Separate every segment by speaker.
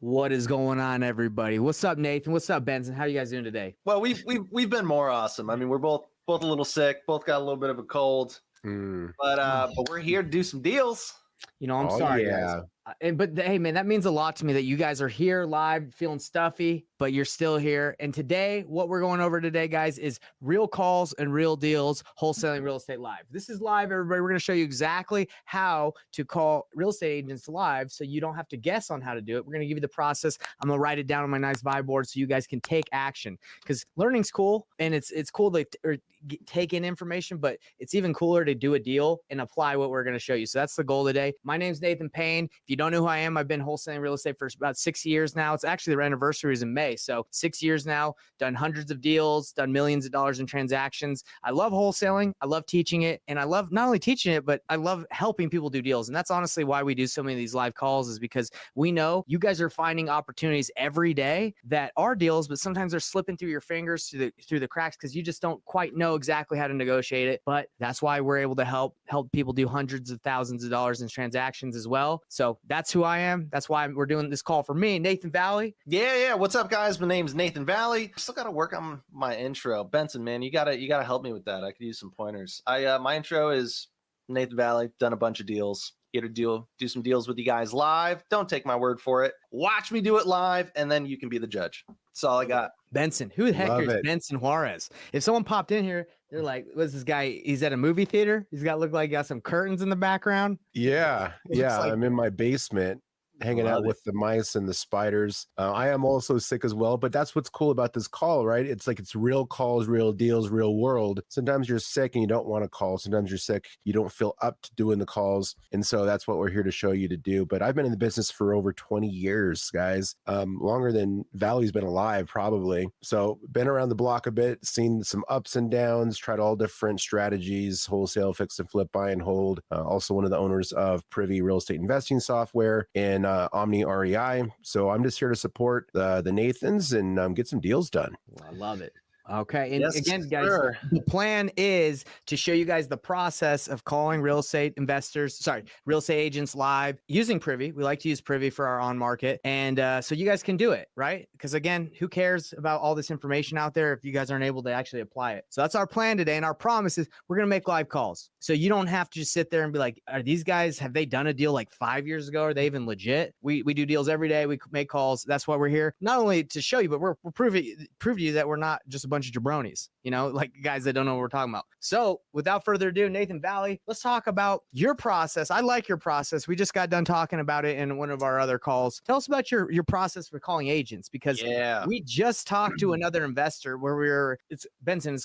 Speaker 1: What is going on, everybody? What's up, Nathan? What's up, Benson? How are you guys doing today?
Speaker 2: Well, we've been more awesome. I mean, we're both a little sick, both got a little bit of a cold, but we're here to do some deals.
Speaker 1: I'm sorry, guys. But hey, man, that means a lot to me that you guys are here live, feeling stuffy, but you're still here. And today, what we're going over today, guys, is real calls and real deals, wholesaling real estate live. This is live, everybody. We're going to show you exactly how to call real estate agents live, so you don't have to guess on how to do it. We're going to give you the process. I'm going to write it down on my nice vibe board so you guys can take action, because learning's cool and it's cool to take in information, but it's even cooler to do a deal and apply what we're going to show you. So that's the goal today. My name's Nathan Payne. If you don't know who I am, I've been wholesaling real estate for about 6 years now. It's actually their anniversary is in May. So 6 years now, done hundreds of deals, done millions of dollars in transactions. I love wholesaling. I love teaching it. And I love not only teaching it, but I love helping people do deals. And that's honestly why we do so many of these live calls, is because we know you guys are finding opportunities every day that are deals, but sometimes they're slipping through your fingers through the cracks because you just don't quite know exactly how to negotiate it. But that's why we're able to help people do hundreds of thousands of dollars in transactions as well. So that's who I am. That's why we're doing this call for me, Nathan Valley.
Speaker 2: Yeah. What's up, guys? My name's Nathan Valley. Still got to work on my intro. Benson, man, you gotta help me with that. I could use some pointers. My intro is Nathan Valley. Done a bunch of deals. Here to do some deals with you guys live. Don't take my word for it. Watch me do it live, and then you can be the judge. That's all I got.
Speaker 1: Benson, who the heck is Benson Juarez? If someone popped in here, they're like, what's this guy? He's at a movie theater. He's look like he got some curtains in the background.
Speaker 3: Yeah.
Speaker 1: Like,
Speaker 3: I'm in my basement hanging out with the mice and the spiders. I am also sick as well, but that's what's cool about this call, right? It's like it's real calls, real deals, real world. Sometimes you're sick and you don't want to call. Sometimes you're sick, you don't feel up to doing the calls. And so that's what we're here to show you to do. But I've been in the business for over 20 years, guys, longer than Valley's been alive, probably. So been around the block a bit, seen some ups and downs, tried all different strategies, wholesale, fix and flip, buy and hold. Also one of the owners of Privy Real Estate Investing Software and Omni REI. So I'm just here to support the Nathans and get some deals done.
Speaker 1: I love it. Okay. And again, guys, the plan is to show you guys the process of calling real estate agents live using Privy. We like to use Privy for our on market. And so you guys can do it, right? Because again, who cares about all this information out there if you guys aren't able to actually apply it? So that's our plan today. And our promise is we're going to make live calls. So you don't have to just sit there and be like, are these guys, have they done a deal like 5 years ago? Are they even legit? We do deals every day. We make calls. That's why we're here. Not only to show you, but we're prove to you that we're not just a bunch of jabronis, like guys that don't know what we're talking about. So without further ado, Nathan Valley, let's talk about your process. I like your process. We just got done talking about it in one of our other calls. Tell us about your process for calling agents, because we just talked to another investor where it's Benson.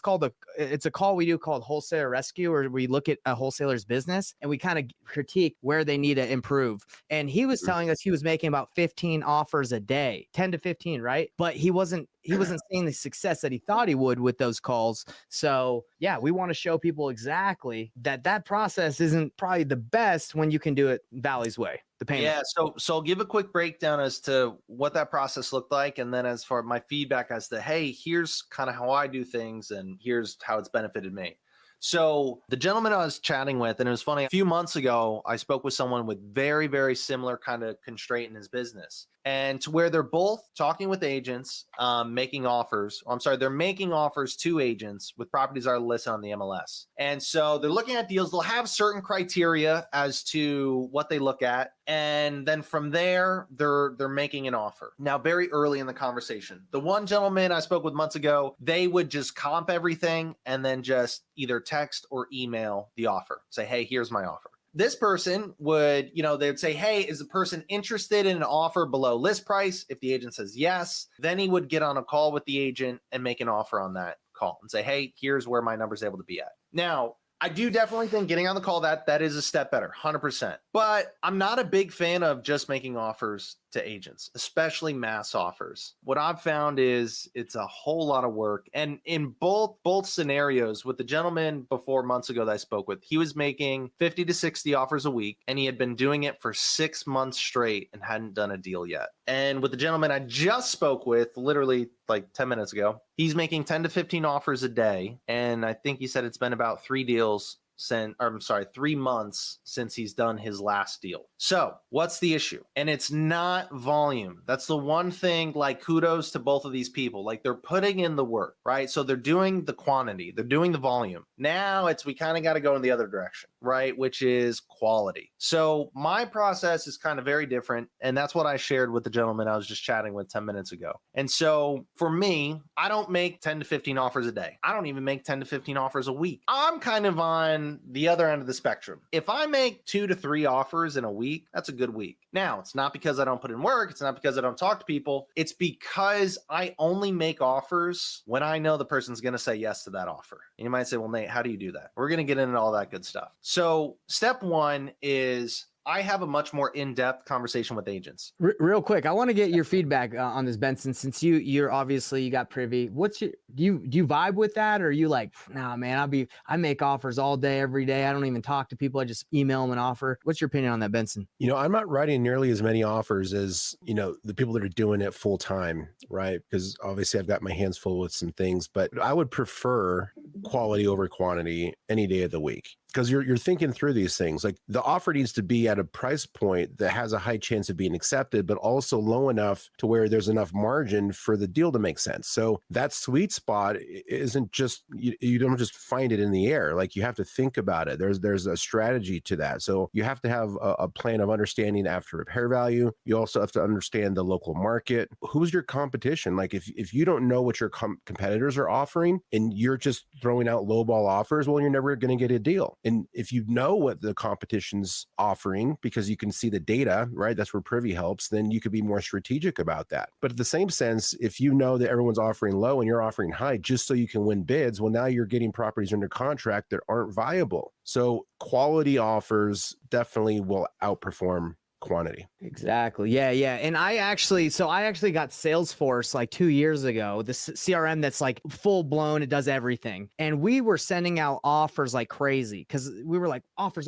Speaker 1: It's a call we do called Wholesaler Rescue, where we look at a wholesaler's business and we kind of critique where they need to improve. And he was telling us he was making about 15 offers a day, 10 to 15, right? But he wasn't seeing the success that he thought he would with those calls. So yeah, we want to show people exactly that process isn't probably the best when you can do it Valley's way. The payment.
Speaker 2: Yeah. So I'll give a quick breakdown as to what that process looked like. And then as far as my feedback as to, hey, here's kind of how I do things and here's how it's benefited me. So the gentleman I was chatting with, and it was funny, a few months ago, I spoke with someone with very, very similar kind of constraint in his business. And to where they're both talking with agents, making offers. They're making offers to agents with properties that are listed on the MLS. And so they're looking at deals. They'll have certain criteria as to what they look at. And then from there, they're making an offer. Now, very early in the conversation, the one gentleman I spoke with months ago, they would just comp everything and then just either text or email the offer. Say, hey, here's my offer. This person would, they'd say, hey, is the person interested in an offer below list price? If the agent says yes, then he would get on a call with the agent and make an offer on that call and say, hey, here's where my number's able to be at. Now, I do definitely think getting on the call, that is a step better, 100%. But I'm not a big fan of just making offers to agents, especially mass offers. What I've found is it's a whole lot of work. And in both scenarios, with the gentleman before months ago that I spoke with, he was making 50 to 60 offers a week, and he had been doing it for 6 months straight and hadn't done a deal yet. And with the gentleman I just spoke with, literally like 10 minutes ago, he's making 10 to 15 offers a day. And I think he said it's been about 3 deals 3 months since he's done his last deal. So what's the issue? And it's not volume. That's the one thing, like, kudos to both of these people. Like, they're putting in the work, right? So they're doing the quantity, they're doing the volume. Now we kind of got to go in the other direction, right? Which is quality. So my process is kind of very different. And that's what I shared with the gentleman I was just chatting with 10 minutes ago. And so for me, I don't make 10 to 15 offers a day. I don't even make 10 to 15 offers a week. I'm kind of on the other end of the spectrum. If I make 2 to 3 offers in a week, that's a good week. Now, it's not because I don't put in work. It's not because I don't talk to people. It's because I only make offers when I know the person's going to say yes to that offer. And you might say, well, Nate, how do you do that? We're going to get into all that good stuff. So step one is I have a much more in-depth conversation with agents.
Speaker 1: Real quick, I want to get your feedback on this, Benson. Since you're obviously you got privy. Do you vibe with that, or are you like, nah, man? I make offers all day, every day. I don't even talk to people. I just email them an offer. What's your opinion on that, Benson?
Speaker 3: I'm not writing nearly as many offers as the people that are doing it full time, right? Because obviously I've got my hands full with some things, but I would prefer quality over quantity any day of the week. Because you're thinking through these things. Like, the offer needs to be at a price point that has a high chance of being accepted, but also low enough to where there's enough margin for the deal to make sense. So that sweet spot isn't just, you don't just find it in the air. Like, you have to think about it. There's a strategy to that. So you have to have a plan of understanding after repair value. You also have to understand the local market. Who's your competition? Like, if you don't know what your competitors are offering and you're just throwing out lowball offers, well, you're never going to get a deal. And if you know what the competition's offering, because you can see the data, right? That's where Privy helps, then you could be more strategic about that. But at the same sense, if you know that everyone's offering low and you're offering high just so you can win bids, well, now you're getting properties under contract that aren't viable. So quality offers definitely will outperform quantity.
Speaker 1: Exactly. Yeah. And I actually got Salesforce like 2 years ago, the CRM that's like full blown. It does everything. And we were sending out offers like crazy because we were like offers.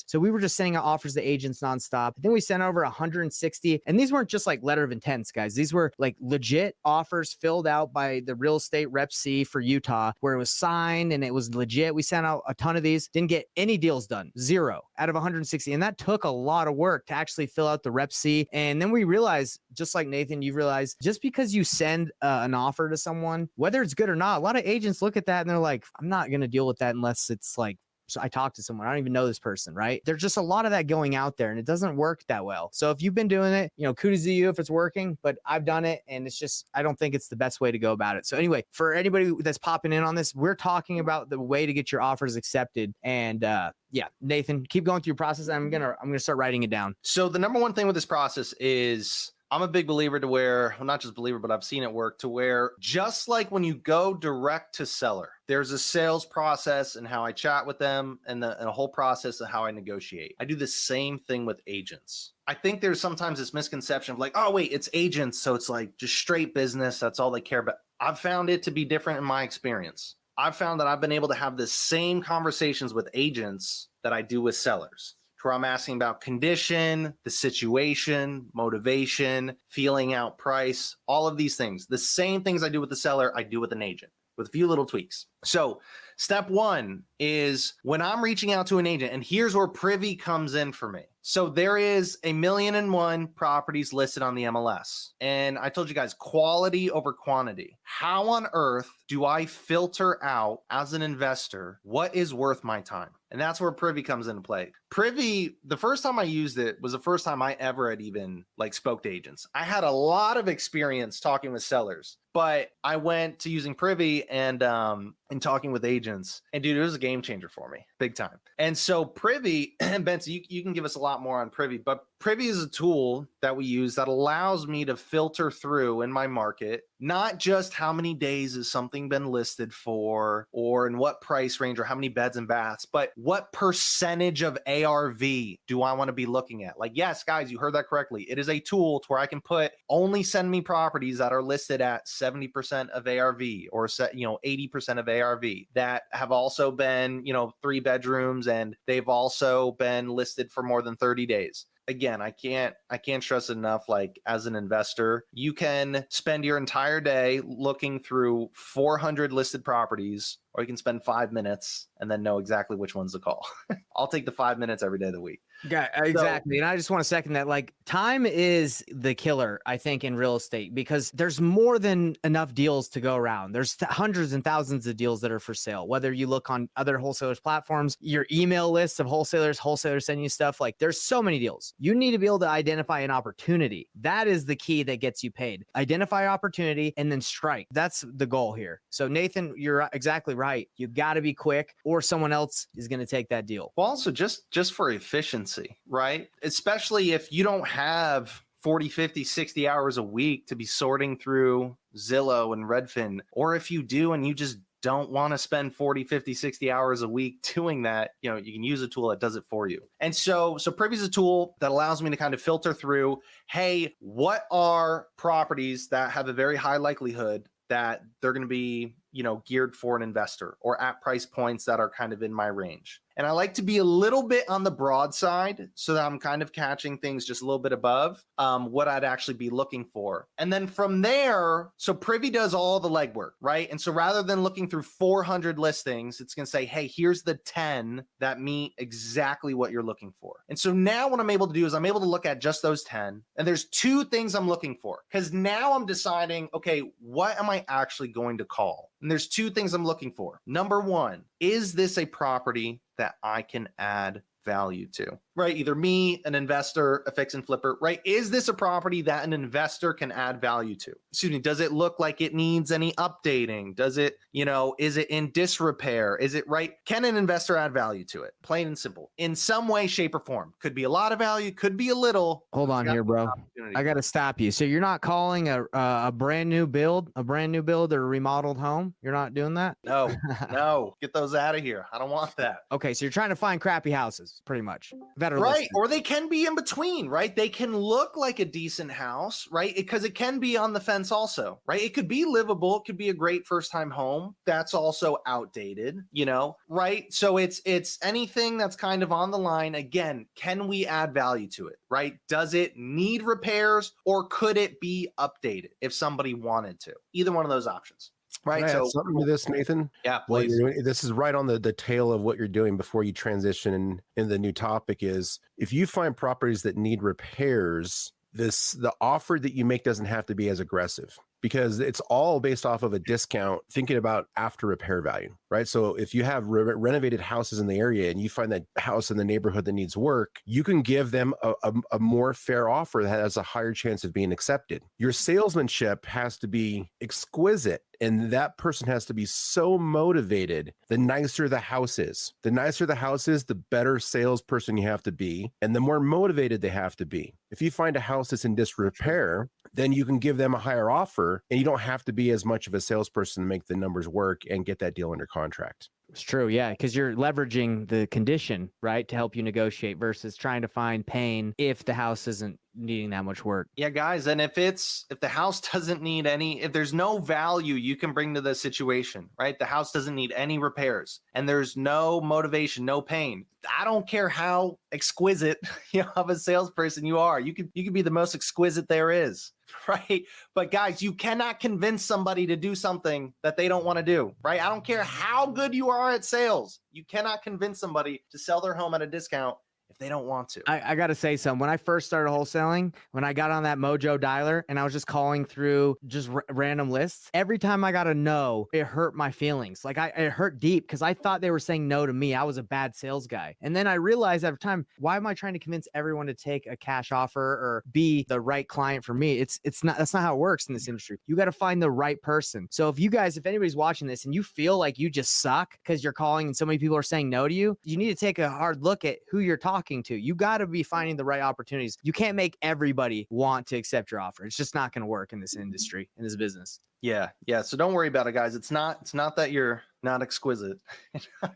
Speaker 1: So we were just sending out offers to agents nonstop. I think we sent over 160. And these weren't just like letter of intents, guys. These were like legit offers filled out by the real estate rep C for Utah, where it was signed and it was legit. We sent out a ton of these, didn't get any deals done, 0 out of 160. And that took a lot of work to actually fill out the rep C. And then we realized, just like Nathan, you realize just because you send an offer to someone, whether it's good or not, a lot of agents look at that and they're like, I'm not going to deal with that unless it's like, so I talked to someone, I don't even know this person, right? There's just a lot of that going out there and it doesn't work that well. So if you've been doing it, kudos to you if it's working, but I've done it and it's just, I don't think it's the best way to go about it. So anyway, for anybody that's popping in on this, we're talking about the way to get your offers accepted. And yeah, Nathan, keep going through your process. I'm going to start writing it down.
Speaker 2: So the number one thing with this process is, I'm a big believer to where, well, not just believer, but I've seen it work to where, just like when you go direct to seller, there's a sales process and how I chat with them and a whole process of how I negotiate. I do the same thing with agents. I think there's sometimes this misconception of like, oh, wait, it's agents. So it's like just straight business. That's all they care about. I've found it to be different in my experience. I've found that I've been able to have the same conversations with agents that I do with sellers, where I'm asking about condition, the situation, motivation, feeling out price, all of these things. The same things I do with the seller, I do with an agent with a few little tweaks. So step one is when I'm reaching out to an agent, and here's where Privy comes in for me. So there is 1,000,001 properties listed on the MLS. And I told you guys, quality over quantity. How on earth do I filter out as an investor what is worth my time? And that's where Privy comes into play. Privy, the first time I used it was the first time I ever had even spoke to agents. I had a lot of experience talking with sellers, but I went to using Privy and talking with agents. And dude, it was a game changer for me, big time. And so Privy, and Benson, you can give us a lot more on Privy, but Privy is a tool that we use that allows me to filter through in my market, not just how many days has something been listed for, or in what price range, or how many beds and baths, but what percentage of ARV do I want to be looking at? Like, yes, guys, you heard that correctly. It is a tool to where I can put only send me properties that are listed at 70% of ARV or 80% of ARV that have also been, 3 bedrooms and they've also been listed for more than 30 days. again, I can't stress enough, like as an investor, you can spend your entire day looking through 400 listed properties, or you can spend 5 minutes and then know exactly which ones to call. I'll take the 5 minutes every day of the week.
Speaker 1: Yeah, exactly. And I just want to second that. Like, time is the killer, I think, in real estate, because there's more than enough deals to go around. There's hundreds and thousands of deals that are for sale. Whether you look on other wholesalers platforms, your email lists of wholesalers send you stuff. Like, there's so many deals. You need to be able to identify an opportunity. That is the key that gets you paid. Identify opportunity and then strike. That's the goal here. So Nathan, you're exactly right. You got to be quick, or someone else is going to take that deal.
Speaker 2: Well, also just for efficiency, right? Especially if you don't have 40, 50, 60 hours a week to be sorting through Zillow and Redfin, or if you do and you just don't want to spend 40, 50, 60 hours a week doing that, you know, you can use a tool that does it for you. And so Privy is a tool that allows me to kind of filter through, hey, what are properties that have a very high likelihood that they're going to be, you know, geared for an investor, or at price points that are kind of in my range. And I like to be a little bit on the broad side so that I'm kind of catching things just a little bit above what I'd actually be looking for. And then from there, so Privy does all the legwork, right? And so rather than looking through 400 listings, it's going to say, hey, here's the 10 that meet exactly what you're looking for. And so now what I'm able to do is I'm able to look at just those 10. And there's two things I'm looking for, because now I'm deciding, okay, what am I actually going to call? And there's two things I'm looking for. Number one, is this a property that I can add value to, right? Either me, an investor, a fix and flipper, right? Is this a property that an investor can add value to? Excuse me, does it look like it needs any updating? Does it, you know, is it in disrepair? Is it right? Can an investor add value to it? Plain and simple. In some way, shape, or form. Could be a lot of value, could be a little.
Speaker 1: Hold on here, bro. I got to stop you. So you're not calling a brand new build or a remodeled home? You're not doing that?
Speaker 2: No, no. Get those out of here. I don't want that.
Speaker 1: Okay, so you're trying to find crappy houses, pretty much. Better
Speaker 2: right.
Speaker 1: listed.
Speaker 2: Or they can be in between, right? They can look like a decent house, right? Because it can be on the fence also, right? It could be livable. It could be a great first time home. That's also outdated, you know, right? So it's anything that's kind of on the line. Again, can we add value to it, right? Does it need repairs, or could it be updated if somebody wanted to? Either one of those options. Right.
Speaker 3: Can I add something to this, Nathan?
Speaker 2: Yeah, please.
Speaker 3: This is right on the tail of what you're doing before you transition in the new topic is, if you find properties that need repairs, the offer that you make doesn't have to be as aggressive, because it's all based off of a discount, thinking about after repair value, right? So if you have renovated houses in the area and you find that house in the neighborhood that needs work, you can give them a more fair offer that has a higher chance of being accepted. Your salesmanship has to be exquisite, and that person has to be so motivated. The nicer the house is, the better salesperson you have to be, and the more motivated they have to be. If you find a house that's in disrepair, then you can give them a higher offer, and you don't have to be as much of a salesperson to make the numbers work and get that deal under contract.
Speaker 1: It's true. Yeah. Because you're leveraging the condition, right, to help you negotiate versus trying to find pain if the house isn't needing that much work.
Speaker 2: Yeah, guys. And if the house doesn't need if there's no value you can bring to the situation, right? The house doesn't need any repairs and there's no motivation, no pain. I don't care how exquisite, of a salesperson you are. You could be the most exquisite there is. Right. But guys, you cannot convince somebody to do something that they don't want to do. Right. I don't care how good you are at sales. You cannot convince somebody to sell their home at a discount if they don't want to.
Speaker 1: I got to say something. When I first started wholesaling, when I got on that Mojo dialer and I was just calling through just random lists, every time I got a no, it hurt my feelings. Like it hurt deep because I thought they were saying no to me. I was a bad sales guy. And then I realized over time, why am I trying to convince everyone to take a cash offer or be the right client for me? That's not how it works in this industry. You got to find the right person. So if anybody's watching this and you feel like you just suck because you're calling and so many people are saying no to you, you need to take a hard look at who you're talking to. You got to be finding the right opportunities. You can't make everybody want to accept your offer. It's just not going to work in this industry, in this business.
Speaker 2: Yeah. So don't worry about it, guys. It's not that you're not exquisite. I'm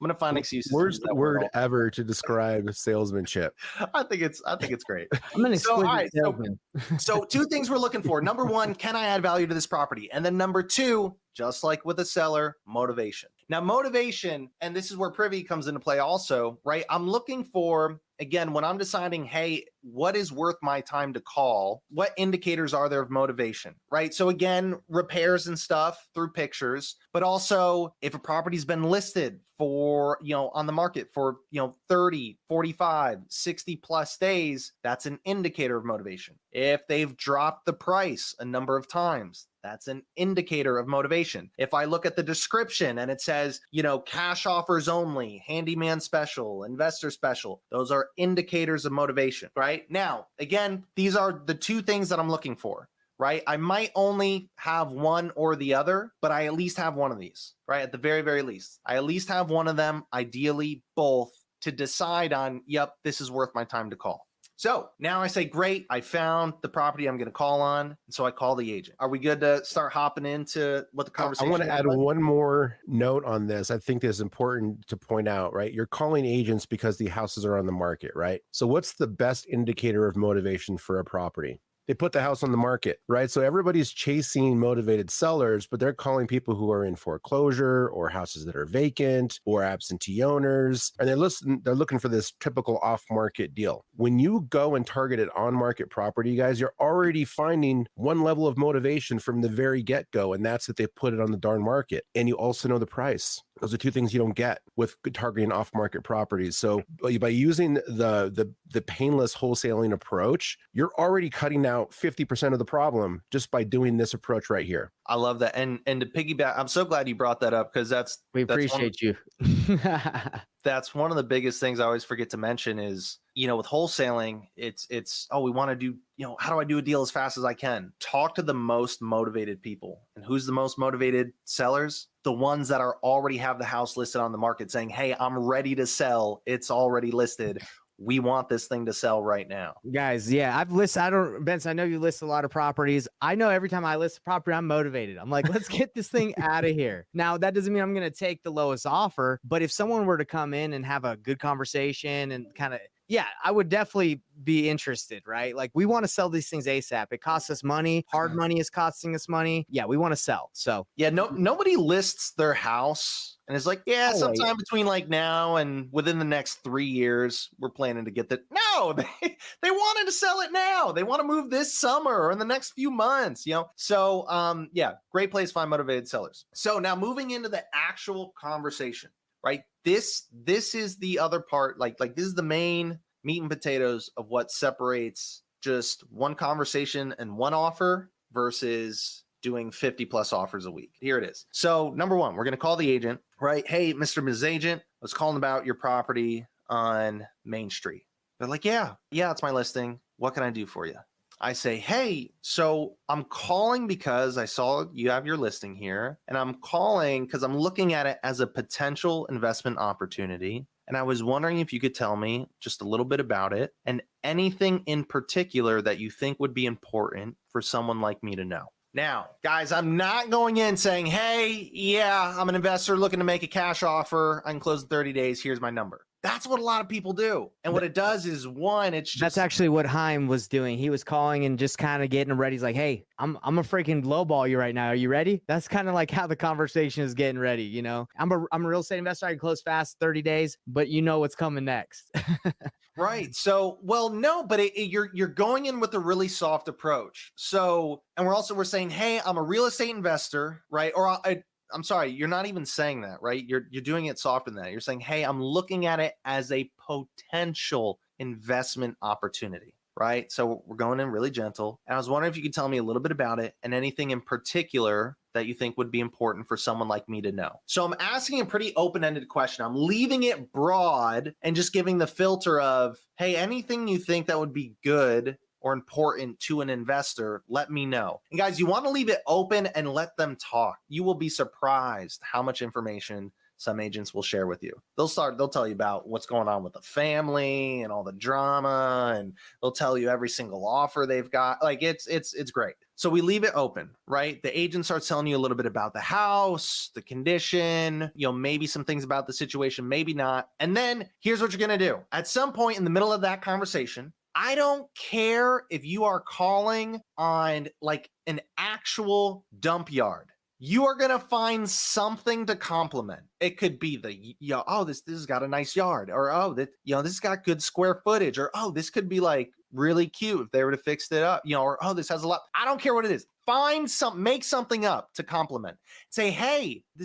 Speaker 2: gonna find excuses.
Speaker 3: Worst word ever to describe salesmanship.
Speaker 2: I think it's great.
Speaker 1: I'm an exquisite salesman.
Speaker 2: So two things we're looking for. Number one, can I add value to this property? And then number two, just like with a seller, motivation. Now, motivation, and this is where Privy comes into play also, right? I'm looking for, again, when I'm deciding, hey, what is worth my time to call? What indicators are there of motivation, right? So again, repairs and stuff through pictures, but also if a property's been listed for, on the market for, 30, 45, 60 plus days, that's an indicator of motivation. If they've dropped the price a number of times, that's an indicator of motivation. If I look at the description and it says, cash offers only, handyman special, investor special, those are indicators of motivation, right? Now, again, these are the two things that I'm looking for, right? I might only have one or the other, but I at least have one of these, right? At the very, very least, I at least have one of them, ideally both, to decide on, yep, this is worth my time to call. So now I say, great, I found the property I'm going to call on. And so I call the agent. Are we good to start hopping into what the conversation is?
Speaker 3: I want to add one more note on this. I think this is important to point out, right? You're calling agents because the houses are on the market, right? So what's the best indicator of motivation for a property? They put the house on the market, right? So everybody's chasing motivated sellers, but they're calling people who are in foreclosure or houses that are vacant or absentee owners. And they're looking for this typical off-market deal. When you go and target an on-market property, guys, you're already finding one level of motivation from the very get-go, and that's that they put it on the darn market. And you also know the price. Those are two things you don't get with targeting off-market properties. So by using the painless wholesaling approach, you're already cutting out 50% of the problem just by doing this approach right here.
Speaker 2: I love that. And to piggyback, I'm so glad you brought that up because
Speaker 1: we appreciate you.
Speaker 2: That's one of the biggest things I always forget to mention is, with wholesaling, it's, we want to do, how do I do a deal as fast as I can? Talk to the most motivated people. And who's the most motivated sellers? The ones that already have the house listed on the market saying, hey, I'm ready to sell. It's already listed. We want this thing to sell right now.
Speaker 1: Guys, yeah, I've listed, Benson, I know you list a lot of properties. I know every time I list a property, I'm motivated. I'm like, let's get this thing out of here. Now, that doesn't mean I'm going to take the lowest offer, but if someone were to come in and have a good conversation and kind of, yeah, I would definitely be interested, right? Like, we want to sell these things ASAP. It costs us money. Hard money is costing us money. Yeah, we want to sell. So
Speaker 2: yeah, nobody lists their house and it's like, yeah, sometime between like now and within the next 3 years, we're planning to get that. No, they wanted to sell it now. They want to move this summer or in the next few months, So yeah, great place to find motivated sellers. So now moving into the actual conversation, right? This is the other part, like this is the main meat and potatoes of what separates just one conversation and one offer versus doing 50 plus offers a week. Here it is. So number one, we're going to call the agent, right? Hey, Mr. Ms. Agent, I was calling about your property on Main Street. They're like, yeah, it's my listing. What can I do for you? I say, hey, so I'm calling because I saw you have your listing here, and I'm calling because I'm looking at it as a potential investment opportunity. And I was wondering if you could tell me just a little bit about it and anything in particular that you think would be important for someone like me to know. Now, guys, I'm not going in saying, hey, yeah, I'm an investor looking to make a cash offer. I can close in 30 days. Here's my number. That's what a lot of people do. And what it does is, one, it's just...
Speaker 1: That's actually what Haim was doing. He was calling and just kind of getting him ready. He's like, hey, I'm a freaking lowball you right now. Are you ready? That's kind of like how the conversation is getting ready, I'm a real estate investor. I can close fast, 30 days, but you know what's coming next.
Speaker 2: Right. So, well, no, but you're going in with a really soft approach. So, and we're saying, hey, I'm a real estate investor, right? Or I'm sorry, you're not even saying that, right? You're doing it softer than that. You're saying, hey, I'm looking at it as a potential investment opportunity, right? So we're going in really gentle. And I was wondering if you could tell me a little bit about it and anything in particular that you think would be important for someone like me to know. So I'm asking a pretty open-ended question. I'm leaving it broad and just giving the filter of, hey, anything you think that would be good or important to an investor, let me know. And guys, you want to leave it open and let them talk. You will be surprised how much information some agents will share with you. They'll tell you about what's going on with the family and all the drama, and they'll tell you every single offer they've got. Like it's great. So we leave it open, right? The agent starts telling you a little bit about the house, the condition, maybe some things about the situation, maybe not. And then here's what you're going to do. At some point in the middle of that conversation, I don't care if you are calling on like an actual dump yard. you are going to find something to compliment. It could be oh, this has got a nice yard, or, oh, that, this has got good square footage, or, oh, this could be like really cute if they were to fix it up, or, oh, this has a lot. I don't care what it is. Find make something up to compliment. Say, hey, I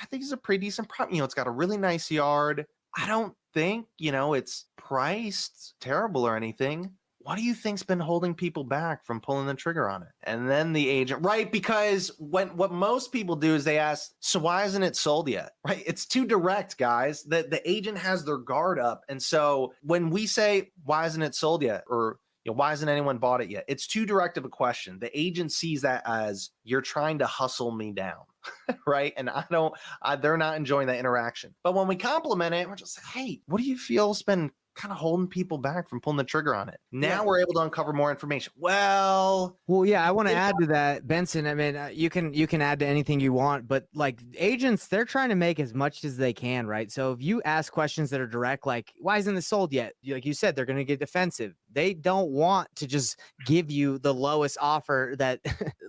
Speaker 2: think this is a pretty decent property. It's got a really nice yard. I don't think, it's priced terrible or anything. What do you think's been holding people back from pulling the trigger on it? And then the agent, right? Because what most people do is they ask, so why isn't it sold yet? Right? It's too direct, guys. The agent has their guard up. And so when we say, why isn't it sold yet? Or why hasn't anyone bought it yet? It's too direct of a question. The agent sees that as you're trying to hustle me down, right? And they're not enjoying that interaction. But when we compliment it, we're just like, hey, what do you feel's been kind of holding people back from pulling the trigger on it? Now we're able to uncover more information. Well,
Speaker 1: yeah, I want to add to that, Benson. I mean, you can add to anything you want, but like agents, they're trying to make as much as they can, right? So if you ask questions that are direct, like, why isn't this sold yet? Like you said, they're going to get defensive. They don't want to just give you the lowest offer that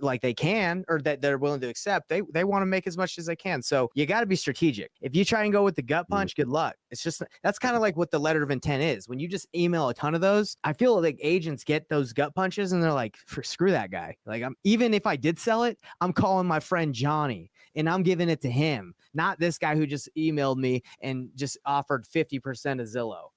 Speaker 1: like they can, or that they're willing to accept. They want to make as much as they can. So you got to be strategic. If you try and go with the gut punch, good luck. It's just, that's kind of like what the letter of intent is. When you just email a ton of those, I feel like agents get those gut punches and they're like, screw that guy. Like, even if I did sell it, I'm calling my friend Johnny and I'm giving it to him, not this guy who just emailed me and just offered 50% of Zillow.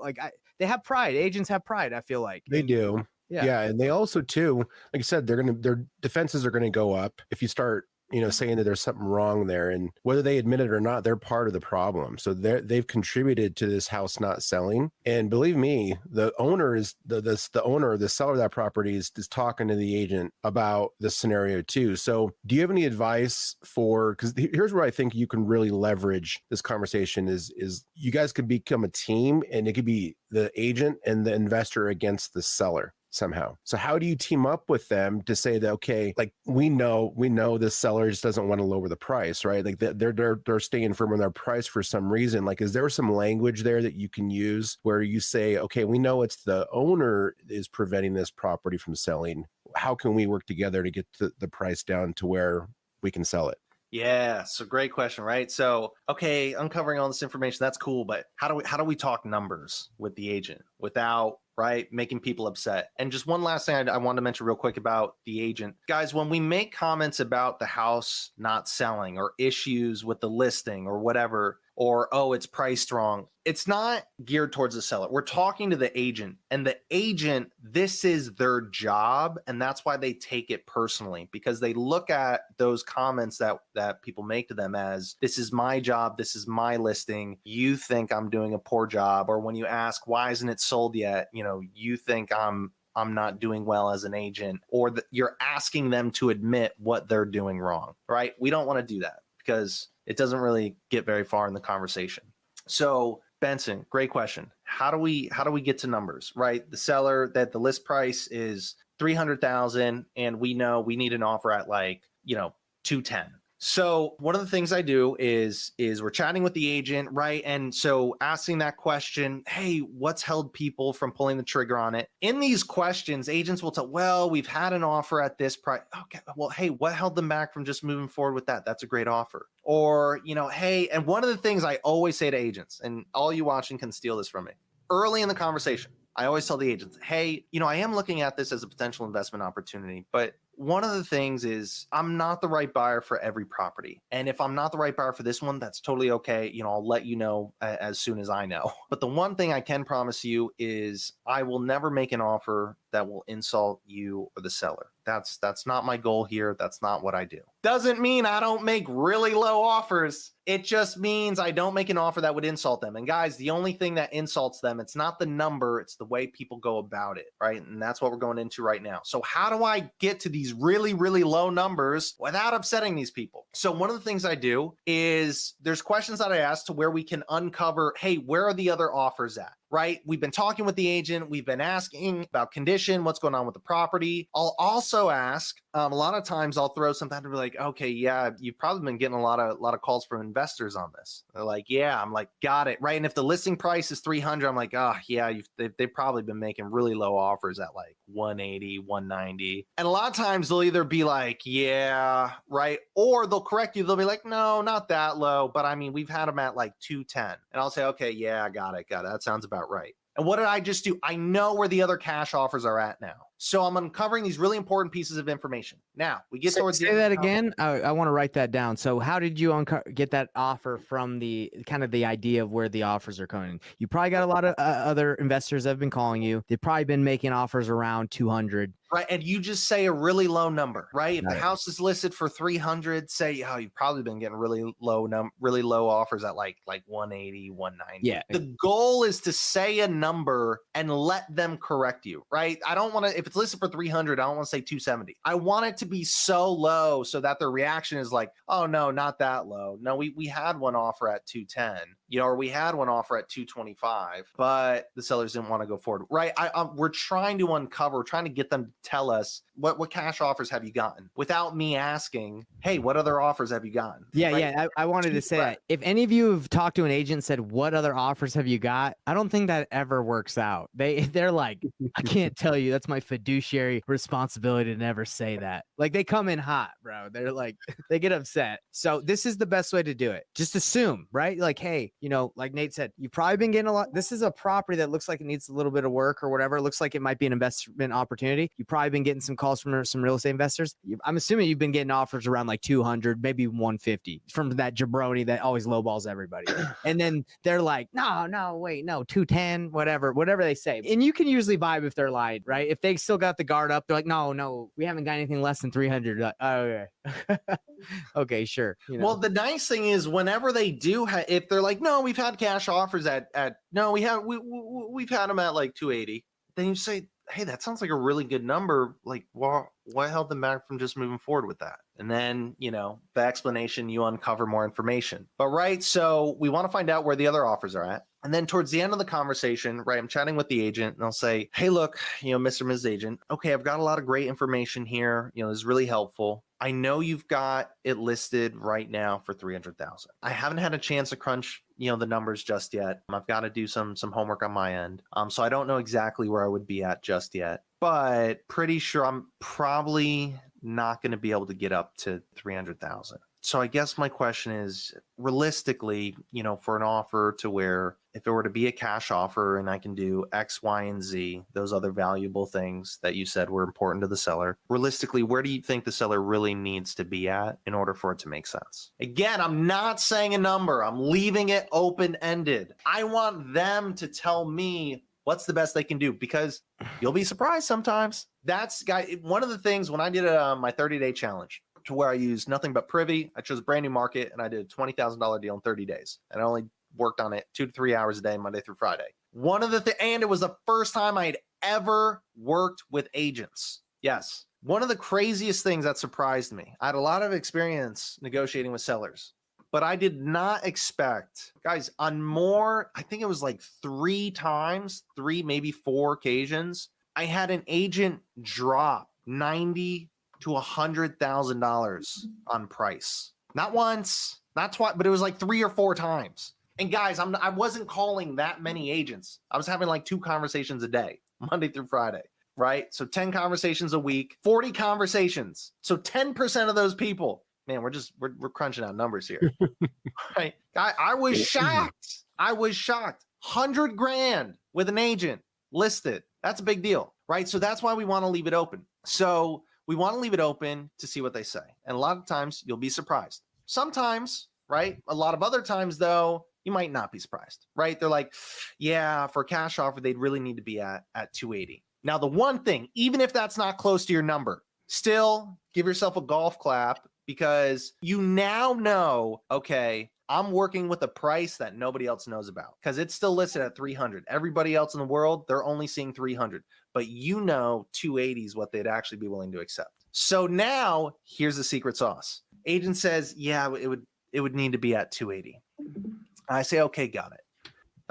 Speaker 1: Like they have pride. Agents have pride, I feel like.
Speaker 3: They do. Yeah. And they also too, like I said, their defenses are going to go up if you start, saying that there's something wrong there, and whether they admit it or not, they're part of the problem. So they've contributed to this house not selling. And believe me, the owner is the seller of that property is talking to the agent about this scenario too. So do you have any advice because here's where I think you can really leverage this conversation is you guys could become a team, and it could be the agent and the investor against the seller somehow. So how do you team up with them to say that, okay, like we know this seller just doesn't want to lower the price, right? Like they're staying firm on their price for some reason. Like, is there some language there that you can use where you say, okay, we know it's the owner is preventing this property from selling. How can we work together to get the price down to where we can sell it?
Speaker 2: Yeah, so great question, right? So, okay, uncovering all this information, that's cool, but how do we talk numbers with the agent without, right, making people upset? And just one last thing I wanted to mention real quick about the agent. Guys, when we make comments about the house not selling or issues with the listing or whatever, or, oh, it's priced wrong, it's not geared towards the seller. We're talking to the agent, and the agent, this is their job. And that's why they take it personally, because they look at those comments that people make to them as, this is my job, this is my listing, you think I'm doing a poor job. Or when you ask, why isn't it sold yet? You think I'm not doing well as an agent, or you're asking them to admit what they're doing wrong, right? We don't want to do that because it doesn't really get very far in the conversation. So Benson, great question. How do we get to numbers, right? The seller, that the list price is 300,000 and we know we need an offer at 210. So one of the things I do is we're chatting with the agent, right? And so asking that question, hey, what's held people from pulling the trigger on it? In these questions, agents will tell, well, we've had an offer at this price. Okay, well, hey, what held them back from just moving forward with that? That's a great offer. Or, hey, and one of the things I always say to agents, and all you watching can steal this from me, early in the conversation, I always tell the agents, hey, I am looking at this as a potential investment opportunity, but one of the things is I'm not the right buyer for every property. And if I'm not the right buyer for this one, that's totally okay. I'll let you know as soon as I know. But the one thing I can promise you is I will never make an offer that will insult you or the seller. That's not my goal here. That's not what I do. Doesn't mean I don't make really low offers. It just means I don't make an offer that would insult them. And guys, the only thing that insults them, it's not the number, it's the way people go about it, right? And that's what we're going into right now. So how do I get to these really, really low numbers without upsetting these people? So one of the things I do is there's questions that I ask to where we can uncover, hey, where are the other offers at? right? We've been talking with the agent. We've been asking about condition, what's going on with the property. I'll also ask, a lot of times I'll throw something to be like, okay, yeah, you've probably been getting a lot of calls from investors on this. They're like, yeah, I'm like, got it. Right. And if the listing price is 300, I'm like, oh yeah, they've probably been making really low offers at like 180, 190. And a lot of times they'll either be like, yeah, right. Or they'll correct you. They'll be like, no, not that low. But I mean, we've had them at like 210. And I'll say, okay, yeah, got it. That sounds about right. And what did I just do? I know where the other cash offers are at now. So I'm uncovering these really important pieces of information. Now we get towards the
Speaker 1: end. Say that again. I want to write that down. So how did you get that offer from the kind of the idea of where the offers are coming? You probably got a lot of other investors that have been calling you. They've probably been making offers around 200.
Speaker 2: Right. And you just say a really low number, right? If the house is listed for 300, say, oh, you've probably been getting really low offers at like 180, 190.
Speaker 1: Yeah.
Speaker 2: The goal is to say a number and let them correct you, right? I don't want to, if it's listed for 300, I don't want to say 270. I want it to be so low so that their reaction is like, oh no, not that low. No, we had one offer at 210, or we had one offer at 225, but the sellers didn't want to go forward, right? We're trying to uncover, trying to get them to tell us what cash offers have you gotten without me asking, hey, what other offers have you gotten?
Speaker 1: Yeah,
Speaker 2: right?
Speaker 1: yeah. I wanted to say that. If any of you have talked to an agent and said, what other offers have you got? I don't think that ever works out. They're like, I can't tell you. That's my fiduciary responsibility to never say that. Like they come in hot, bro. They're like, they get upset. So this is the best way to do it. Just assume, right? Like, hey, like Nate said, you've probably been getting a lot. This is a property that looks like it needs a little bit of work or whatever. It looks like it might be an investment opportunity. You've probably been getting some calls from some real estate investors. I'm assuming you've been getting offers around like 200, maybe 150 from that jabroni that always lowballs everybody. And then they're like, no, wait, no, 210, whatever they say. And you can usually vibe if they're lying, right? If they still got the guard up, they're like, no, we haven't got anything less than 300. Like, oh, okay. Okay, sure.
Speaker 2: Well, the nice thing is whenever they do, if they're like, no, we've had cash offers we've had them at like 280. Then you say, hey, that sounds like a really good number. Like, what held them back from just moving forward with that? And then, the explanation, you uncover more information. But right, so we want to find out where the other offers are at. And then towards the end of the conversation, right, I'm chatting with the agent and I'll say, hey, look, Mr. Ms. Agent, okay, I've got a lot of great information here. This is really helpful. I know you've got it listed right now for 300,000. I haven't had a chance to crunch, the numbers just yet. I've got to do some homework on my end. So I don't know exactly where I would be at just yet, but pretty sure I'm probably not going to be able to get up to 300,000. So I guess my question is, realistically, for an offer to where if it were to be a cash offer and I can do X, Y, and Z, those other valuable things that you said were important to the seller, realistically, where do you think the seller really needs to be at in order for it to make sense? Again, I'm not saying a number. I'm leaving it open-ended. I want them to tell me what's the best they can do, because you'll be surprised sometimes. That's one of the things when I did my 30-day challenge, to where I used nothing but Privy. I chose a brand new market and I did a $20,000 deal in 30 days. And I only worked on it 2 to 3 hours a day, Monday through Friday. And it was the first time I'd ever worked with agents. Yes. One of the craziest things that surprised me, I had a lot of experience negotiating with sellers, but I did not expect, guys, on more, I think it was like 3, maybe 4 occasions, I had an agent drop $90,000 to $100,000 on price. Not once, not twice, but it was like 3 or 4 times. And guys, I wasn't calling that many agents. I was having like 2 conversations a day, Monday through Friday, right? So 10 conversations a week, 40 conversations. So 10% of those people, man, we're crunching out numbers here, right? I was shocked. 100 grand with an agent listed. That's a big deal, right? So that's why we want to leave it open. So we want to leave it open to see what they say. And a lot of times you'll be surprised. Sometimes, right? A lot of other times though, you might not be surprised, right? They're like, yeah, for a cash offer, they'd really need to be at 280. Now, the one thing, even if that's not close to your number, still give yourself a golf clap, because you now know, okay, I'm working with a price that nobody else knows about, because it's still listed at 300. Everybody else in the world, they're only seeing 300, but 280 is what they'd actually be willing to accept. So now here's the secret sauce. Agent says, yeah, it would need to be at 280. I say, okay, got it.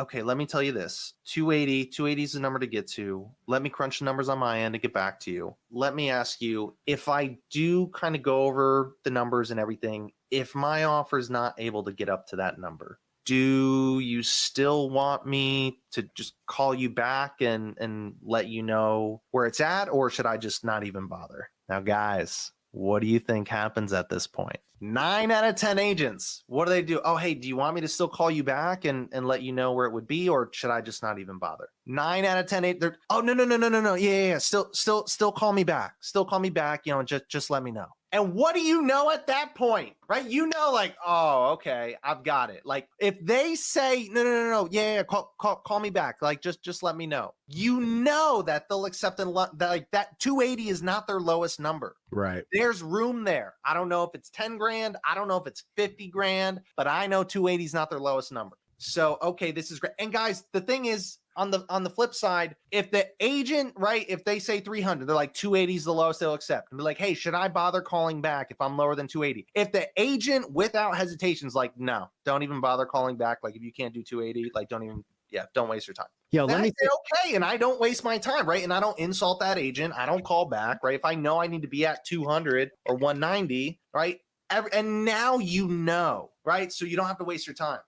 Speaker 2: okay, let me tell you this, 280 is the number to get to. Let me crunch the numbers on my end to get back to you. Let me ask you, if I do kind of go over the numbers and everything, if my offer is not able to get up to that number, do you still want me to just call you back and let you know where it's at, or should I just not even bother? Now, guys, what do you think happens at this point? 9 out of 10 agents, what do? Oh, hey, do you want me to still call you back and let you know where it would be, or should I just not even bother? 9 out of 10, they're, oh, no. Yeah. Still call me back. Still call me back. Just let me know. And what do you know at that point, right? Like, oh, okay, I've got it. Like, if they say, no, yeah, call me back. Like, just let me know. You know that they'll accept that 280 is not their lowest number.
Speaker 3: Right.
Speaker 2: There's room there. I don't know if it's 10 grand. I don't know if it's 50 grand, but I know 280 is not their lowest number. So, okay, this is great. And guys, the thing is, on the flip side, if the agent, right, if they say 300, they're like 280 is the lowest they'll accept. And be like, hey, should I bother calling back if I'm lower than 280? If the agent without hesitation is like, no, don't even bother calling back. Like, if you can't do 280, like, don't waste your time.
Speaker 1: Yo, let me say,
Speaker 2: okay, and I don't waste my time, right? And I don't insult that agent. I don't call back, right? If I know I need to be at 200 or 190, right? And now you know, right? So you don't have to waste your time.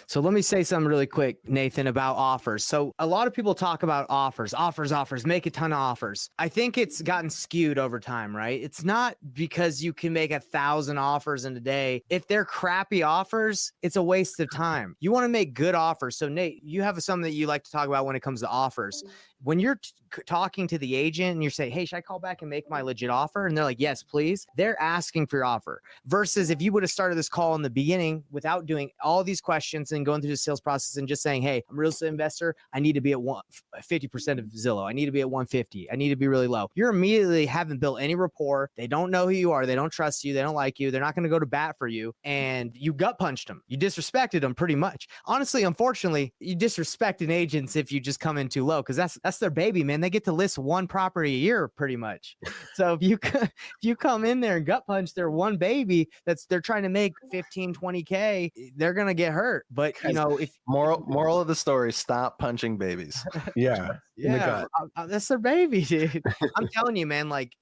Speaker 1: So let me say something really quick, Nathan, about offers. So a lot of people talk about offers, make a ton of offers. I think it's gotten skewed over time, right? It's not because you can make 1,000 offers in a day. If they're crappy offers, it's a waste of time. You want to make good offers. So Nate, you have something that you like to talk about when it comes to offers. When you're talking to the agent and you're saying, hey, should I call back and make my legit offer? And they're like, yes, please. They're asking for your offer. Versus if you would have started this call in the beginning without doing all these questions and going through the sales process and just saying, hey, I'm a real estate investor. I need to be at 50% of Zillow. I need to be at 150. I need to be really low. You're immediately haven't built any rapport. They don't know who you are. They don't trust you. They don't like you. They're not going to go to bat for you. And you gut punched them. You disrespected them pretty much. Honestly, unfortunately, you disrespected agents if you just come in too low, because that's their baby, man. They get to list one property a year pretty much. So if you come in there and gut punch their one baby they're trying to make 15, 20K, they're going to get hurt. But if
Speaker 2: moral of the story, stop punching babies.
Speaker 3: Yeah.
Speaker 1: That's their baby, dude. I'm telling you, man, like,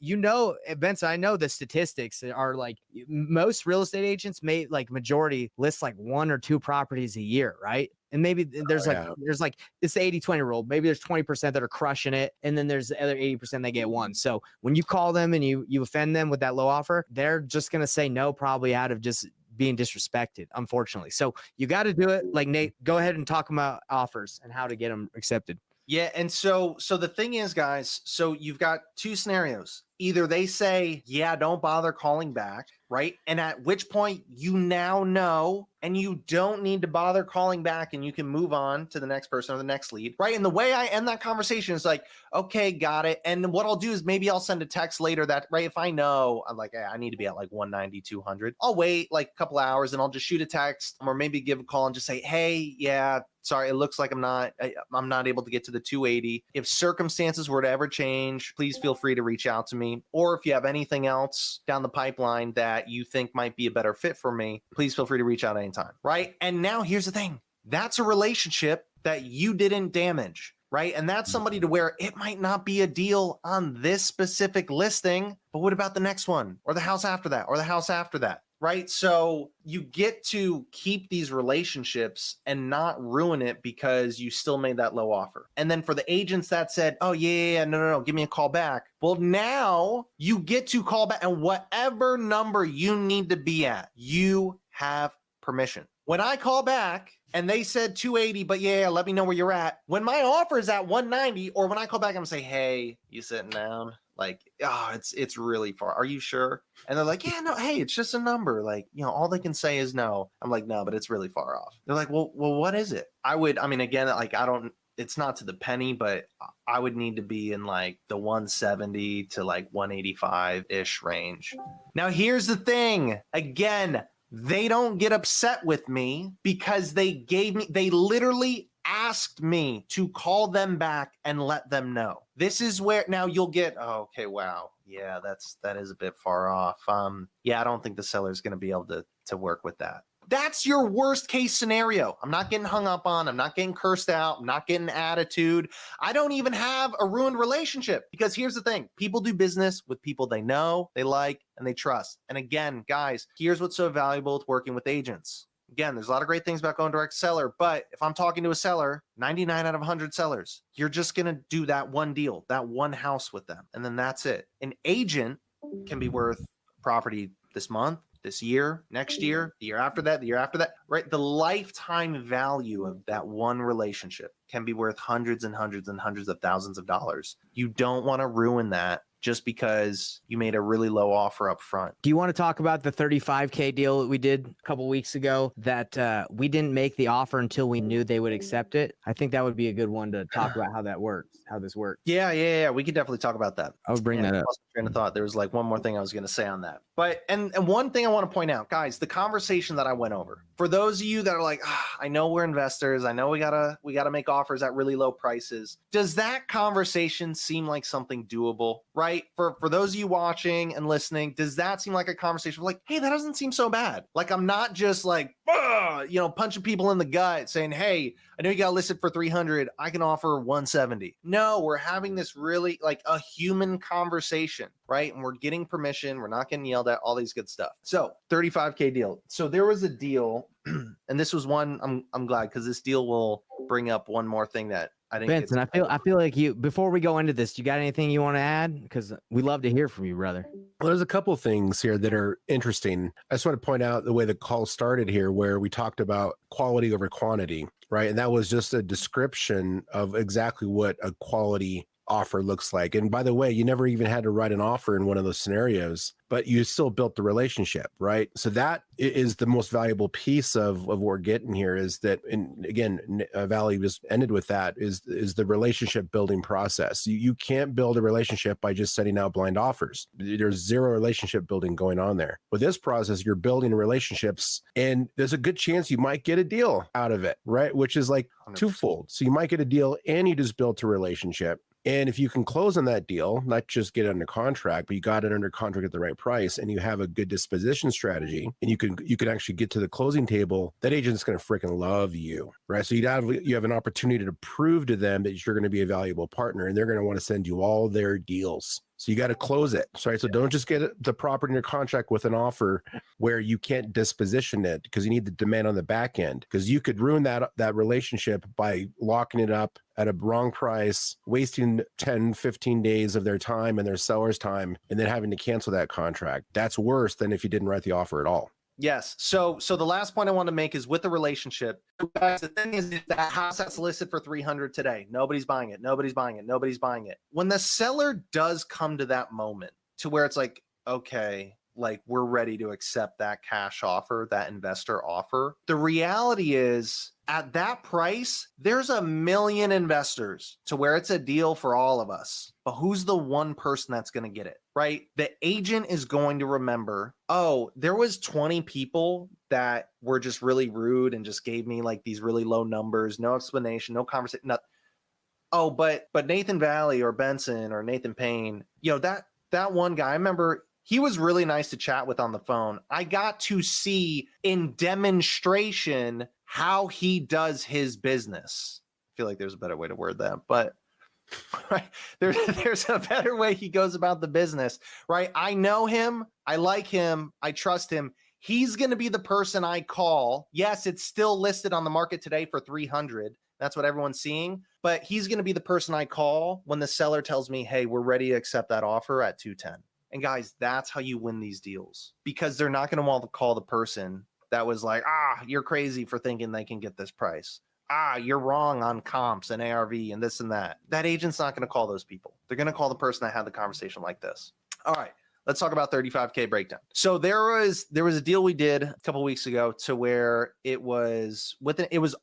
Speaker 1: Benson, I know the statistics are like most real estate agents majority list like 1 or 2 properties a year, right? And maybe there's it's the 80-20 rule. Maybe there's 20% that are crushing it. And then there's the other 80% they get one. So when you call them and you offend them with that low offer, they're just going to say no, probably out of just being disrespected, unfortunately. So you got to do it. Like, Nate, go ahead and talk about offers and how to get them accepted.
Speaker 2: Yeah. And so the thing is, guys, so you've got 2 scenarios. Either they say, yeah, don't bother calling back, right? And at which point you now know, and you don't need to bother calling back, and you can move on to the next person or the next lead, right? And the way I end that conversation is like, okay, got it. And what I'll do is maybe I'll send a text later that, right, if I know I'm like, hey, I need to be at like 190, 200, I'll wait like a couple hours and I'll just shoot a text, or maybe give a call and just say, hey, yeah, sorry, it looks like I'm not able to get to the 280. If circumstances were to ever change, please feel free to reach out to me. Or if you have anything else down the pipeline that you think might be a better fit for me, please feel free to reach out anytime, right? And now here's the thing. That's a relationship that you didn't damage, right? And that's somebody to where it might not be a deal on this specific listing, but what about the next one, or the house after that, or the house after that? Right. So you get to keep these relationships and not ruin it because you still made that low offer. And then for the agents that said, oh, yeah, no, give me a call back. Well, now you get to call back, and whatever number you need to be at, you have permission. When I call back and they said 280, but yeah, let me know where you're at. When my offer is at 190, or when I call back, I'm gonna say, hey, you sitting down? Like, oh, it's really far. Are you sure? And they're like, yeah, no, hey, it's just a number. Like, all they can say is no. I'm like, no, but it's really far off. They're like, well, what is it? Again, like, it's not to the penny, but I would need to be in like the 170 to like 185-ish range. Now, here's the thing. Again, they don't get upset with me because they literally asked me to call them back and let them know. This is where now you'll get, oh, okay, wow. Yeah, that is a bit far off. Yeah, I don't think the seller's going to be able to work with that. That's your worst case scenario. I'm not getting hung up on. I'm not getting cursed out. I'm not getting attitude. I don't even have a ruined relationship, because here's the thing. People do business with people they know, they like, and they trust. And again, guys, here's what's so valuable with working with agents. Again, there's a lot of great things about going direct to seller, but if I'm talking to a seller, 99 out of 100 sellers, you're just going to do that one deal, that one house with them, and then that's it. An agent can be worth property this month, this year, next year, the year after that, right? The lifetime value of that one relationship can be worth hundreds and hundreds and hundreds of thousands of dollars. You don't want to ruin that just because you made a really low offer up front.
Speaker 1: Do you want to talk about the 35K deal that we did a couple weeks ago that we didn't make the offer until we knew they would accept it? I think that would be a good one to talk about how that works, how this works.
Speaker 2: Yeah. We could definitely talk about that.
Speaker 1: I would bring that up.
Speaker 2: Train of thought. There was like one more thing I was going to say on that. But, and one thing I want to point out, guys, the conversation that I went over, for those of you that are like, I know we're investors. I know we gotta make offers at really low prices. Does that conversation seem like something doable, right? For those of you watching and listening, does that seem like a conversation like, hey, that doesn't seem so bad? Like, I'm not just like, punching people in the gut saying, hey, I know you got listed for 300. I can offer 170. No, we're having this really like a human conversation, right? And we're getting permission. We're not getting yelled at, all these good stuff. So 35K deal. So there was a deal, and this was one, I'm glad, because this deal will bring up one more thing that I didn't
Speaker 1: Vincent, I feel like you, before we go into this, you got anything you want to add? Because we love to hear from you, brother.
Speaker 3: Well, there's a couple things here that are interesting. I just want to point out the way the call started here, where we talked about quality over quantity, right? And that was just a description of exactly what a quality offer looks like. And by the way, you never even had to write an offer in one of those scenarios, but you still built the relationship, right? So that is the most valuable piece of what we're getting here, is that, and again, Valley just ended with that, is the relationship building process. You can't build a relationship by just sending out blind offers. There's zero relationship building going on there. With this process, you're building relationships, and there's a good chance you might get a deal out of it, right? Which is like
Speaker 2: 100%.
Speaker 3: Twofold. So you might get a deal and you just built a relationship. And if you can close on that deal, not just get it under contract, but you got it under contract at the right price, and you have a good disposition strategy, and you can actually get to the closing table, that agent's going to freaking love you, right? So you have an opportunity to prove to them that you're going to be a valuable partner, and they're going to want to send you all their deals. So you got to close it, right? So don't just get the property in your contract with an offer where you can't disposition it, because you need the demand on the back end, because you could ruin that relationship by locking it up at a wrong price, wasting 10, 15 days of their time and their seller's time, and then having to cancel that contract. That's worse than if you didn't write the offer at all.
Speaker 2: Yes. So the last point I want to make is with the relationship. Guys, the thing is that house that's listed for 300 today, nobody's buying it. When the seller does come to that moment to where it's like, okay, like we're ready to accept that cash offer, that investor offer, the reality is at that price, there's a million investors to where it's a deal for all of us. But who's the one person that's going to get it, right? The agent is going to remember, oh, there was 20 people that were just really rude and just gave me like these really low numbers, no explanation, no conversation, nothing. Oh, but Nathan Valley or Benson or Nathan Payne, that one guy, I remember he was really nice to chat with on the phone. I got to see in demonstration how he does his business. I feel like there's a better way to word that, but right, there's a better way he goes about the business, right? I know him. I like him. I trust him. He's going to be the person I call. Yes, it's still listed on the market today for 300. That's what everyone's seeing. But he's going to be the person I call when the seller tells me, hey, we're ready to accept that offer at 210. And guys, that's how you win these deals, because they're not going to want to call the person that was like, you're crazy for thinking they can get this price. You're wrong on comps and ARV and this and that. That agent's not going to call those people. They're going to call the person that had the conversation like this. All right. Let's talk about 35K breakdown. So there was a deal we did a couple of weeks ago to where it was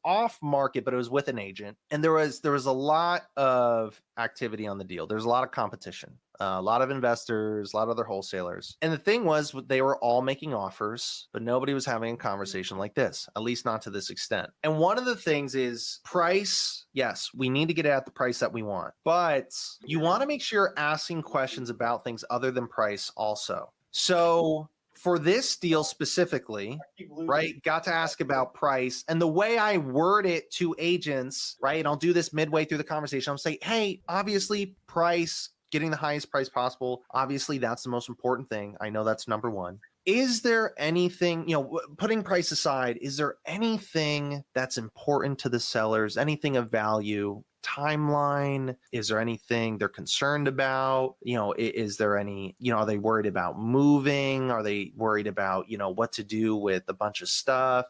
Speaker 2: off market, but it was with an agent, and there was a lot of activity on the deal. There's a lot of competition, a lot of investors, a lot of other wholesalers. And the thing was, they were all making offers, but nobody was having a conversation like this, at least not to this extent. And one of the things is price. Yes, we need to get it at the price that we want, but you want to make sure you're asking questions about things other than price also. So for this deal specifically, right, got to ask about price. And the way I word it to agents, right, and I'll do this midway through the conversation, I'll say, hey, obviously price, getting the highest price possible, obviously that's the most important thing. I know that's number one. Is there anything, putting price aside, is there anything that's important to the sellers, anything of value? Timeline? Is there anything they're concerned about? Is there any, are they worried about moving? Are they worried about, what to do with a bunch of stuff?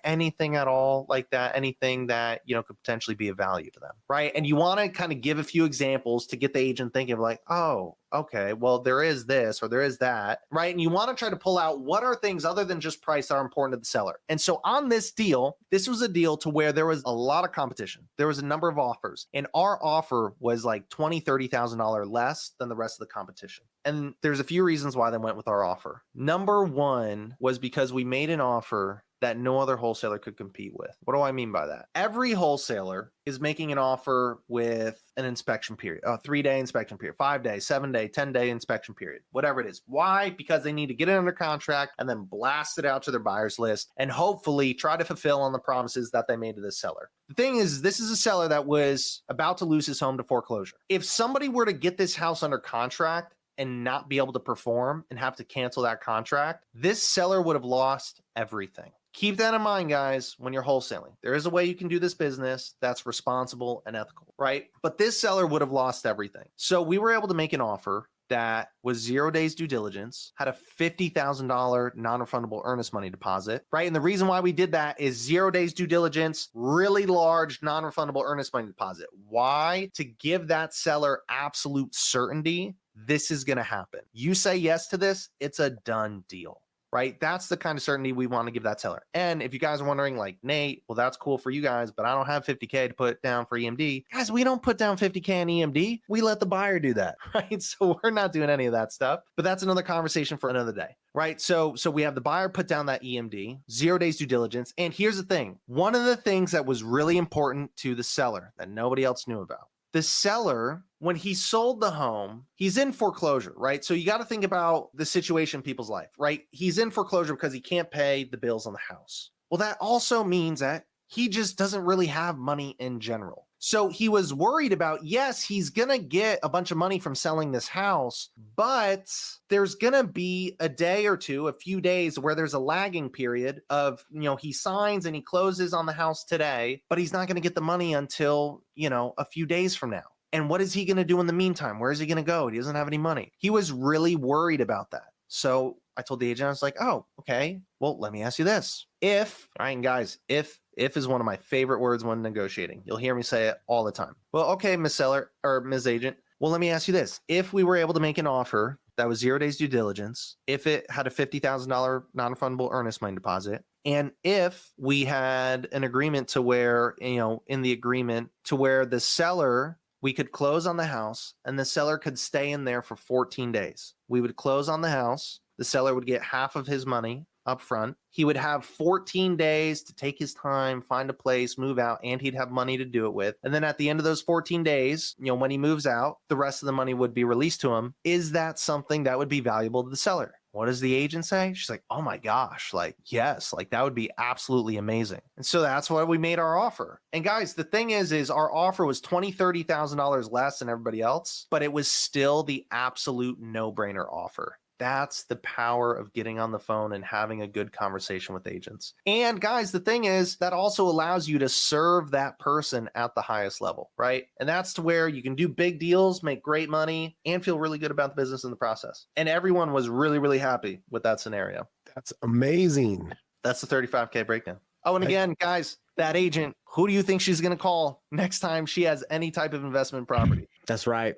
Speaker 2: Anything at all like that, anything that, could potentially be of value to them, right? And you want to kind of give a few examples to get the agent thinking of like, oh, okay, well, there is this or there is that, right? And you want to try to pull out what are things other than just price that are important to the seller. And so on this deal, this was a deal to where there was a lot of competition. There was a number of offers, and our offer was like $20,000, $30,000 less than the rest of the competition. And there's a few reasons why they went with our offer. Number one was because we made an offer that no other wholesaler could compete with. What do I mean by that? Every wholesaler is making an offer with an inspection period, a 3-day inspection period, 5-day, 7-day, 10-day inspection period, whatever it is. Why? Because they need to get it under contract and then blast it out to their buyers list and hopefully try to fulfill on the promises that they made to the seller. The thing is, this is a seller that was about to lose his home to foreclosure. If somebody were to get this house under contract and not be able to perform and have to cancel that contract, this seller would have lost everything. Keep that in mind, guys, when you're wholesaling. There is a way you can do this business that's responsible and ethical, right? But this seller would have lost everything. So we were able to make an offer that was 0 days due diligence, had a $50,000 non-refundable earnest money deposit, right? And the reason why we did that is 0 days due diligence, really large non-refundable earnest money deposit. Why? To give that seller absolute certainty this is going to happen. You say yes to this, it's a done deal. Right? That's the kind of certainty we want to give that seller. And if you guys are wondering like, Nate, well, that's cool for you guys, but I don't have $50K to put down for EMD. Guys, we don't put down $50K on EMD. We let the buyer do that, right? So we're not doing any of that stuff, but that's another conversation for another day, right? So we have the buyer put down that EMD, 0 days due diligence. And here's the thing. One of the things that was really important to the seller that nobody else knew about, the seller, when he sold the home, he's in foreclosure, right? So you got to think about the situation in people's life, right? He's in foreclosure because he can't pay the bills on the house. Well, that also means that he just doesn't really have money in general. So he was worried about, yes, he's going to get a bunch of money from selling this house, but there's going to be a day or two, a few days where there's a lagging period of, he signs and he closes on the house today, but he's not going to get the money until, a few days from now. And what is he going to do in the meantime? Where is he going to go? He doesn't have any money. He was really worried about that. So I told the agent, I was like, oh, okay, well, let me ask you this. If, all right, and guys, if is one of my favorite words when negotiating. You'll hear me say it all the time. Well, okay, Ms. Seller or Ms. Agent. Well, let me ask you this. If we were able to make an offer that was 0 days due diligence, if it had a $50,000 non-refundable earnest money deposit, and if we had an agreement to where, in the agreement to where the seller, we could close on the house and the seller could stay in there for 14 days. We would close on the house. The seller would get half of his money up front. He would have 14 days to take his time, find a place, move out, and he'd have money to do it with. And then at the end of those 14 days, when he moves out, the rest of the money would be released to him. Is that something that would be valuable to the seller? What does the agent say? She's like, oh my gosh, yes, that would be absolutely amazing. And so that's why we made our offer. And guys, the thing is our offer was $20,000, $30,000 less than everybody else, but it was still the absolute no-brainer offer. That's the power of getting on the phone and having a good conversation with agents. And guys, the thing is that also allows you to serve that person at the highest level, right? And that's to where you can do big deals, make great money, and feel really good about the business in the process. And everyone was really, really happy with that scenario.
Speaker 3: That's amazing.
Speaker 2: That's the 35K breakdown. Oh, and again, guys, that agent, who do you think she's going to call next time she has any type of investment property?
Speaker 1: That's right.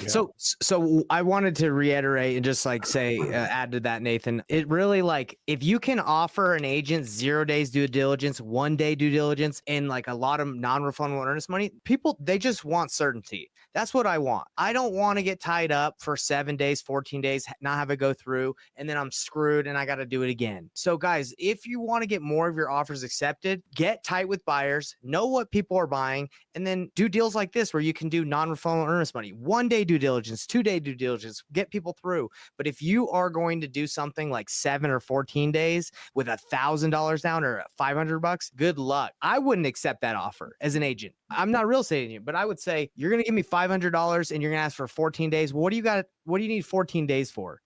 Speaker 1: Yeah. So I wanted to reiterate and just add to that, Nathan. It really if you can offer an agent 0 days due diligence, 1 day due diligence, and a lot of non-refundable earnest money, people, they just want certainty. That's what I want. I don't want to get tied up for 7 days, 14 days, not have it go through, and then I'm screwed and I got to do it again. So guys, if you want to get more of your offers accepted, get tight with buyers, know what people are buying, and then do deals like this where you can do non-refundable earnest money, 1 day 1-day due diligence, 2-day due diligence, get people through. But if you are going to do something like 7 or 14 days with $1,000 down or $500, good luck. I wouldn't accept that offer as an agent. I'm not a real estate agent, but I would say you're going to give me $500 and you're going to ask for 14 days. What do you got? What do you need 14 days for?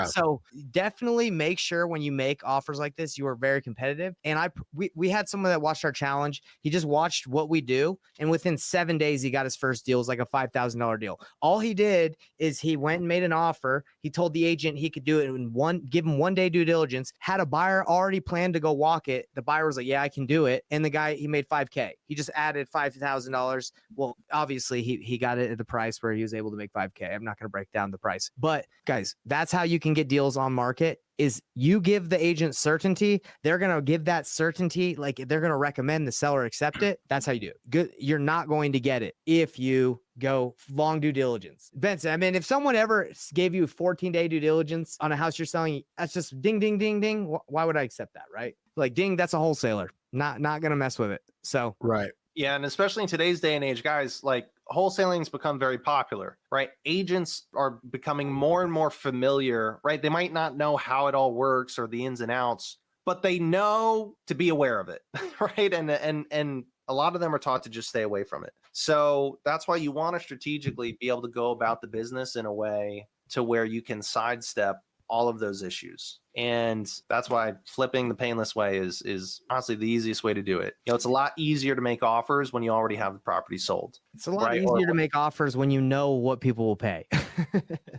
Speaker 1: So definitely make sure when you make offers like this, you are very competitive. And we had someone that watched our challenge. He just watched what we do. And within 7 days, he got his first deal. It was like a $5,000 deal. All he did is he went and made an offer. He told the agent he could do it in give him 1 day due diligence, had a buyer already planned to go walk it. The buyer was like, yeah, I can do it. And the guy, he made $5K. He just added $5,000. Well, obviously he got it at the price where he was able to make $5K. I'm not going to break down the price, but guys, that's how you can get deals on market. Is you give the agent certainty, they're going to give that certainty, like they're going to recommend the seller accept it. That's how you do it. Good. You're not going to get it if you go long due diligence. Benson, I mean, if someone ever gave you 14-day due diligence on a house you're selling, that's just ding, ding, ding, ding. Why would I accept that? Right? Like ding, that's a wholesaler. Not going to mess with it. So,
Speaker 3: right.
Speaker 2: Yeah. And especially in today's day and age, guys, like wholesaling's become very popular, right? Agents are becoming more and more familiar, right? They might not know how it all works or the ins and outs, but they know to be aware of it, right? And a lot of them are taught to just stay away from it. So that's why you want to strategically be able to go about the business in a way to where you can sidestep all of those issues. And that's why flipping the painless way is honestly the easiest way to do it. You know, it's a lot easier to make offers when you already have the property sold.
Speaker 1: It's a lot easier to make offers when you know what people will pay.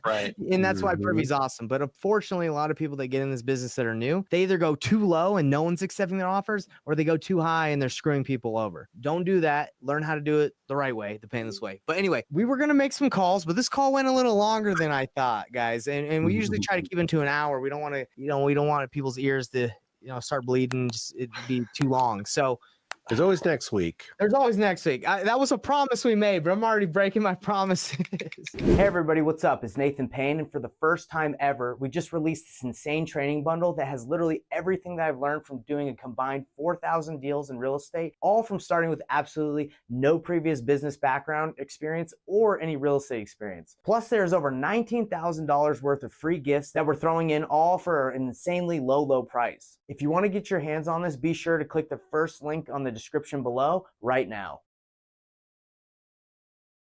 Speaker 2: Right.
Speaker 1: And that's why Privy's awesome. But unfortunately, a lot of people that get in this business that are new, they either go too low and no one's accepting their offers, or they go too high and they're screwing people over. Don't do that. Learn how to do it the right way, the painless way. But anyway, we were going to make some calls, but this call went a little longer than I thought, guys. And we usually try to keep it to an hour. We don't want to, we don't want people's ears to, start bleeding. Just it'd be too long. So
Speaker 3: there's always next week.
Speaker 1: There's always next week. That was a promise we made, but I'm already breaking my promises. Hey everybody, what's up? It's Nathan Payne, and for the first time ever, we just released this insane training bundle that has literally everything that I've learned from doing a combined 4,000 deals in real estate, all from starting with absolutely no previous business background experience or any real estate experience. Plus, there's over $19,000 worth of free gifts that we're throwing in, all for an insanely low price. If you want to get your hands on this, be sure to click the first link on the description below right now.